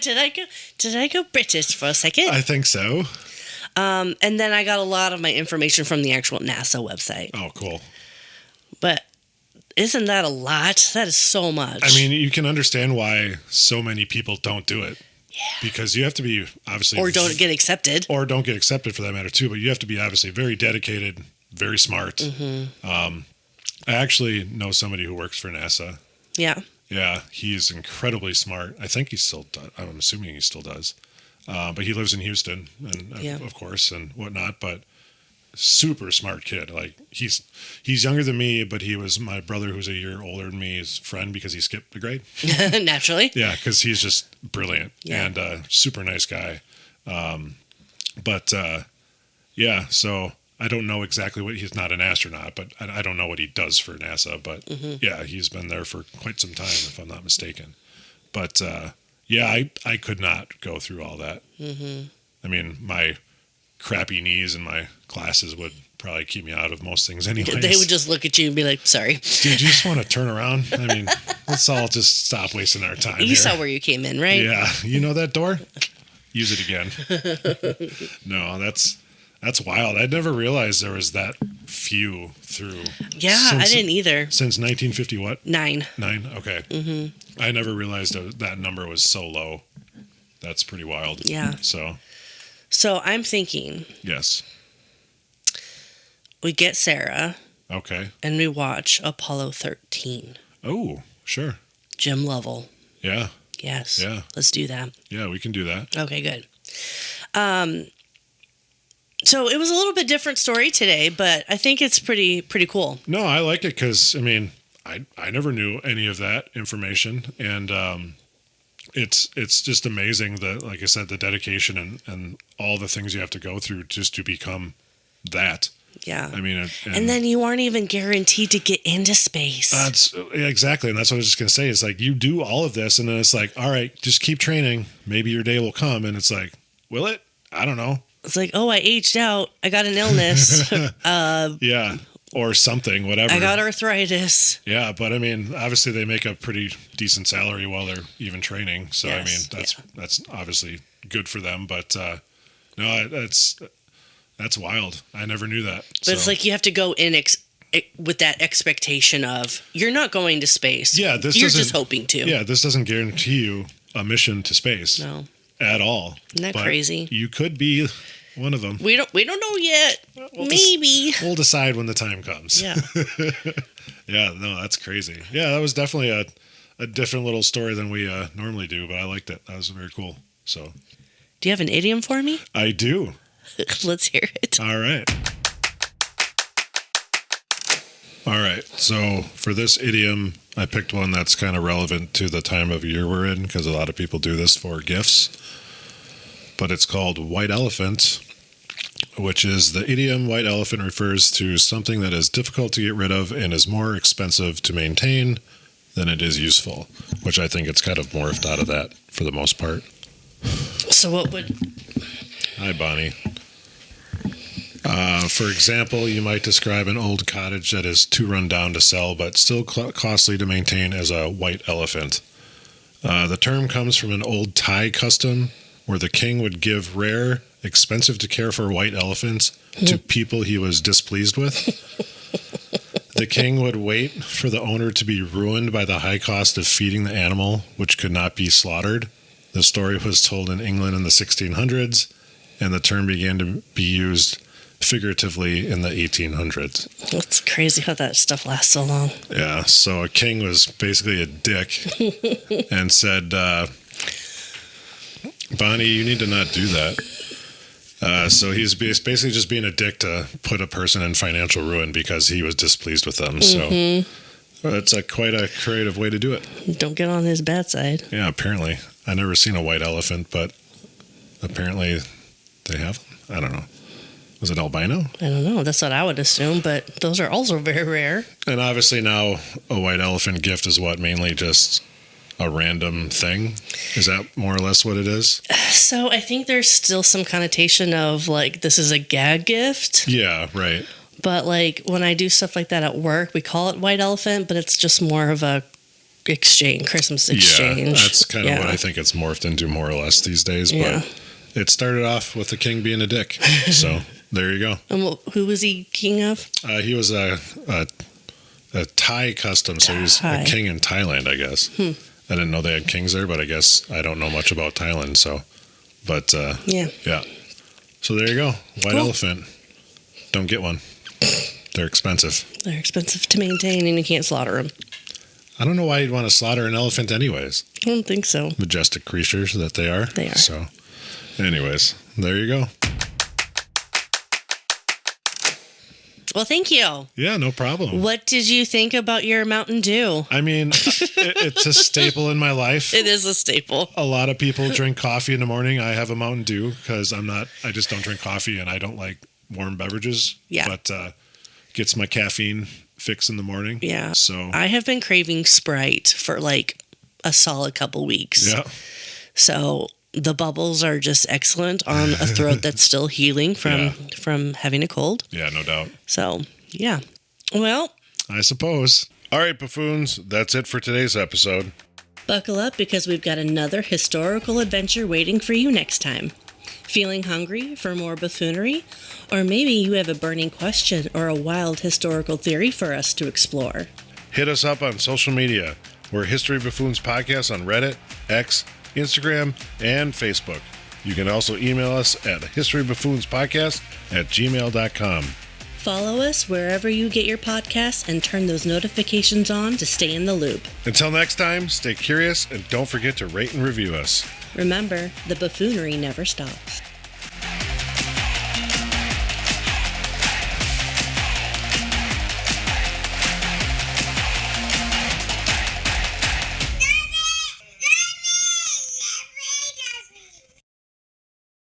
Speaker 2: I go British for a second?
Speaker 1: I think so.
Speaker 2: And then I got a lot of my information from the actual NASA website.
Speaker 1: Oh, cool.
Speaker 2: But isn't that a lot? That is so much.
Speaker 1: I mean, you can understand why so many people don't do it.
Speaker 2: Yeah.
Speaker 1: Because you have to be obviously...
Speaker 2: Or don't get accepted.
Speaker 1: Or don't get accepted for that matter too, but you have to be obviously very dedicated, very smart.
Speaker 2: Mm-hmm.
Speaker 1: I actually know somebody who works for NASA.
Speaker 2: Yeah.
Speaker 1: Yeah, he's incredibly smart. I think he still does. I'm assuming he still does. But he lives in Houston, and
Speaker 2: Yeah.
Speaker 1: of course, and whatnot. But super smart kid. Like he's younger than me, but he was my brother, who's a year older than me, his friend because he skipped a grade.
Speaker 2: Naturally.
Speaker 1: Yeah, because he's just brilliant
Speaker 2: Yeah.
Speaker 1: and super nice guy. Yeah, so I don't know exactly what he's not an astronaut, but I don't know what he does for NASA. But yeah, he's been there for quite some time, if I'm not mistaken. But yeah, I could not go through all that. I mean, my crappy knees and my glasses would probably keep me out of most things anyways.
Speaker 2: They would just look at you and be like, sorry.
Speaker 1: Dude, you just want to turn around? I mean, let's all just stop wasting our time.
Speaker 2: You saw where you came in, right?
Speaker 1: Yeah. You know that door? Use it again. No, that's wild. I'd never realized there was that few through.
Speaker 2: Yeah, I didn't either.
Speaker 1: Since 1950 what?
Speaker 2: 9.
Speaker 1: 9? Okay. I never realized that number was so low. That's pretty wild.
Speaker 2: Yeah. So I'm thinking
Speaker 1: Yes.
Speaker 2: we get Sarah
Speaker 1: Okay.
Speaker 2: and we watch Apollo 13.
Speaker 1: Oh, sure.
Speaker 2: Jim Lovell.
Speaker 1: Yeah.
Speaker 2: Yes.
Speaker 1: Yeah.
Speaker 2: Let's do that.
Speaker 1: Yeah, we can do that.
Speaker 2: Okay, good. So it was a little bit different story today, but I think it's pretty cool.
Speaker 1: No, I like it because, I mean, I never knew any of that information. And it's just amazing that, like I said, the dedication and all the things you have to go through just to become that.
Speaker 2: Yeah.
Speaker 1: I mean,
Speaker 2: and then you aren't even guaranteed to get into space.
Speaker 1: That's exactly. And that's what I was just going to say. It's like you do all of this and then it's like, all right, just keep training. Maybe your day will come. And it's like, will it? I don't know.
Speaker 2: It's like, oh, I aged out. I got an illness.
Speaker 1: Yeah. Or something, whatever.
Speaker 2: I got arthritis.
Speaker 1: Yeah. But I mean, obviously they make a pretty decent salary while they're even training. So,
Speaker 2: Yes,
Speaker 1: I mean, that's obviously good for them. But no, that's wild. I never knew that.
Speaker 2: But it's like you have to go in with that expectation of you're not going to space.
Speaker 1: Yeah,
Speaker 2: you're just hoping to.
Speaker 1: Yeah, this doesn't guarantee you a mission to space.
Speaker 2: No.
Speaker 1: At all.
Speaker 2: Isn't that
Speaker 1: But
Speaker 2: crazy?
Speaker 1: You could be one of them.
Speaker 2: We don't know yet. Maybe.
Speaker 1: We'll decide when the time comes.
Speaker 2: Yeah.
Speaker 1: Yeah, no, that's crazy. Yeah, that was definitely a different little story than we normally do, but I liked it. That was very cool. So,
Speaker 2: Do you have an idiom for me?
Speaker 1: I do.
Speaker 2: Let's hear it.
Speaker 1: All right. All right. So for this idiom, I picked one that's kind of relevant to the time of year we're in because a lot of people do this for gifts. But it's called white elephant, which is the idiom white elephant refers to something that is difficult to get rid of and is more expensive to maintain than it is useful, which I think it's kind of morphed out of that for the most part.
Speaker 2: So what would...
Speaker 1: Hi, Bonnie. For example, you might describe an old cottage that is too run down to sell, but still costly to maintain as a white elephant. The term comes from an old Thai custom where the king would give rare, expensive to care for white elephants to people he was displeased with. The king would wait for the owner to be ruined by the high cost of feeding the animal, which could not be slaughtered. The story was told in England in the 1600s, and the term began to be used figuratively in the 1800s.
Speaker 2: It's crazy how that stuff lasts so long.
Speaker 1: Yeah, so a king was basically a dick and said, Bonnie, you need to not do that. So he's basically just being a dick to put a person in financial ruin because he was displeased with them. So that's quite a creative way to do it.
Speaker 2: Don't get on his bad side.
Speaker 1: Yeah, apparently. I've never seen a white elephant, but apparently they have them. I don't know. Was it albino?
Speaker 2: I don't know. That's what I would assume, but those are also very rare.
Speaker 1: And obviously now a white elephant gift is what, mainly just a random thing? Is that more or less what it is?
Speaker 2: So I think there's still some connotation of like this is a gag gift.
Speaker 1: Yeah, right.
Speaker 2: But like when I do stuff like that at work, we call it white elephant, but it's just more of a Christmas exchange.
Speaker 1: Yeah, that's kind of what I think it's morphed into more or less these days.
Speaker 2: Yeah.
Speaker 1: But it started off with the king being a dick. So there you go.
Speaker 2: And who was he king of?
Speaker 1: He was a Thai custom, so he was a king in Thailand, I guess. I didn't know they had kings there, but I guess I don't know much about Thailand. So, but yeah. So there you go. White elephant. Don't get one. They're expensive.
Speaker 2: They're expensive to maintain, and you can't slaughter them.
Speaker 1: I don't know why you'd want to slaughter an elephant anyways.
Speaker 2: I don't think so.
Speaker 1: Majestic creatures that they are.
Speaker 2: They are.
Speaker 1: So, anyways, there you go.
Speaker 2: Well, thank you.
Speaker 1: Yeah, no problem.
Speaker 2: What did you think about your Mountain Dew?
Speaker 1: I mean, it's a staple in my life.
Speaker 2: It is a staple.
Speaker 1: A lot of people drink coffee in the morning. I have a Mountain Dew because I just don't drink coffee and I don't like warm beverages.
Speaker 2: Yeah.
Speaker 1: But gets my caffeine fix in the morning.
Speaker 2: Yeah.
Speaker 1: So
Speaker 2: I have been craving Sprite for like a solid couple weeks.
Speaker 1: Yeah.
Speaker 2: So the bubbles are just excellent on a throat that's still healing from having a cold.
Speaker 1: Yeah, no doubt.
Speaker 2: So, yeah. Well,
Speaker 1: I suppose. All right, buffoons, that's it for today's episode.
Speaker 2: buckle up because we've got another historical adventure waiting for you next time. Feeling hungry for more buffoonery? Or maybe you have a burning question or a wild historical theory for us to explore.
Speaker 1: Hit us up on social media. We're History Buffoons Podcast on Reddit, X, Instagram, and Facebook. You can also email us at historybuffoonspodcast@gmail.com.
Speaker 2: Follow us wherever you get your podcasts and turn those notifications on to stay in the loop.
Speaker 1: Until next time, stay curious and don't forget to rate and review us.
Speaker 2: Remember, the buffoonery never stops.